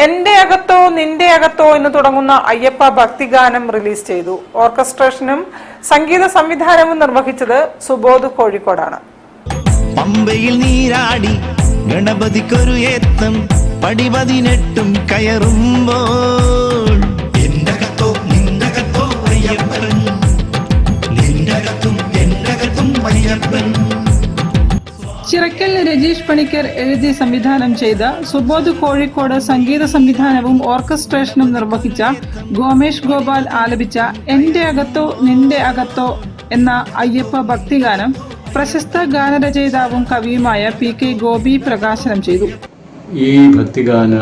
എന്റെ അകത്തോ നിന്റെ അകത്തോ എന്ന് തുടങ്ങുന്ന അയ്യപ്പ ഭക്തിഗാനം റിലീസ് ചെയ്തു. ഓർക്കസ്ട്രേഷനും സംഗീത സംവിധാനവും നിർവഹിച്ചത് സുബോധ് കോഴിക്കോടാണ്. പമ്പയിൽ നീരാടി ഗണപതിക്കൊരു ഏത്തം പടിപതിനെട്ടും കയറുമ്പോൾ എന്റകത്തോ നിന്റകത്തോ അയ്യപ്പൻ, നിന്റകത്തും എന്റകത്തും അയ്യപ്പൻ. ചിറക്കൽ രജീഷ് പണിക്കർ എഴുതി സംവിധാനം ചെയ്ത സുബോധ് കോഴിക്കോട് സംഗീത സംവിധാനവും ഓർക്കസ്ട്രേഷനും നിർവഹിച്ച ഗോമേഷ് ഗോപാൽ ആലപിച്ച എന്റെ അകത്തോ നിന്റെ അകത്തോ എന്ന അയ്യപ്പ ഭക്തിഗാനം പ്രശസ്ത ഗാനരചയിതാവും കവിയുമായ PK ഗോപി പ്രകാശനം ചെയ്തു. ഈ ഭക്തിഗാന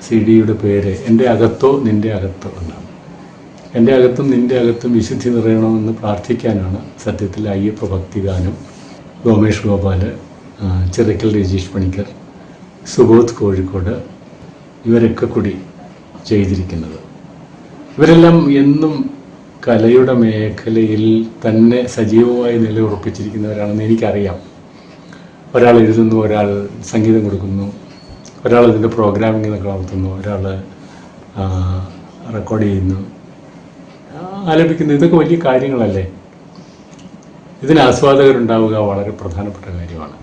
CD-യുടെ പേര് എൻ്റെ അകത്തോ നിന്റെ അകത്തോ എന്നാണ്. എൻ്റെ അകത്തും നിന്റെ അകത്തും വിശുദ്ധി നിറയണമെന്ന് പ്രാർത്ഥിക്കാനാണ് സത്യത്തിൽ അയ്യപ്പ ഭക്തിഗാനം ഗോമേഷ് ഗോപാൽ, ചിറക്കൽ രജീഷ് പണിക്കർ, സുബോധ് കോഴിക്കോട് ഇവരൊക്കെ കൂടി ചെയ്തിരിക്കുന്നത്. ഇവരെല്ലാം എന്നും കലയുടെ മേഖലയിൽ തന്നെ സജീവമായി നിലയുറപ്പിച്ചിരിക്കുന്നവരാണെന്ന് എനിക്കറിയാം. ഒരാൾ എഴുതുന്നു, ഒരാൾ സംഗീതം കൊടുക്കുന്നു, ഒരാൾ അതിൻ്റെ പ്രോഗ്രാമിംഗ് നടത്തുന്നു, ഒരാൾ റെക്കോർഡ് ചെയ്യുന്നു, ആലപിക്കുന്നു. ഇതൊക്കെ വലിയ കാര്യങ്ങളല്ലേ? ഇതിന് ആസ്വാദകരുണ്ടാവുക വളരെ പ്രധാനപ്പെട്ട കാര്യമാണ്.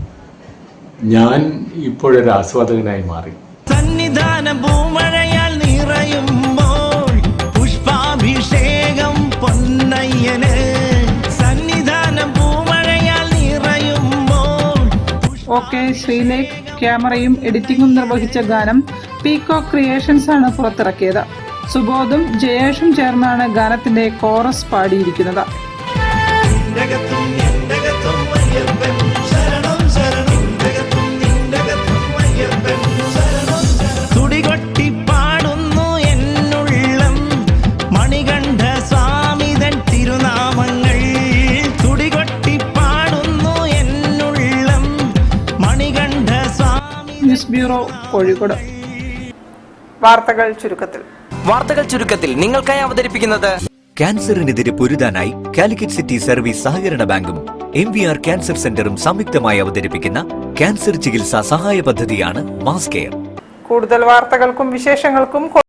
ഞാൻ ഇപ്പോഴൊരു ആസ്വാദകനായി മാറി. സന്നിധാനം പൂമഴയാൽ നിറയുമ്പോൾ പുഷ്പാഭിഷേകം പൊന്നയ്യന്, സന്നിധാനം പൂമഴയാൽ നിറയുമ്പോൾ. OK ശ്രീലേഖ് ക്യാമറയും എഡിറ്റിംഗും നിർവഹിച്ച ഗാനം പീകോക്ക് ക്രിയേഷൻസ് ആണ് പുറത്തിറക്കിയത്. സുബോധും ജയേഷും ചേർന്നാണ് ഗാനത്തിന്റെ കോറസ് പാടിയിരിക്കുന്നത്. News bureau Kozhikode. വാർത്തകൾ ചുരുക്കത്തിൽ നിങ്ങൾക്കായി അവതരിപ്പിക്കുന്നത് ക്യാൻസറിനെതിരെ പൊരുതാനായി കാലിക്കറ്റ് സിറ്റി സർവീസ് സഹകരണ ബാങ്കും MVR ക്യാൻസർ സെന്ററും സംയുക്തമായി അവതരിപ്പിക്കുന്ന ക്യാൻസർ ചികിത്സാ സഹായ പദ്ധതിയാണ് മാസ് കെയർ. കൂടുതൽ വാർത്തകൾക്കും വിശേഷങ്ങൾക്കും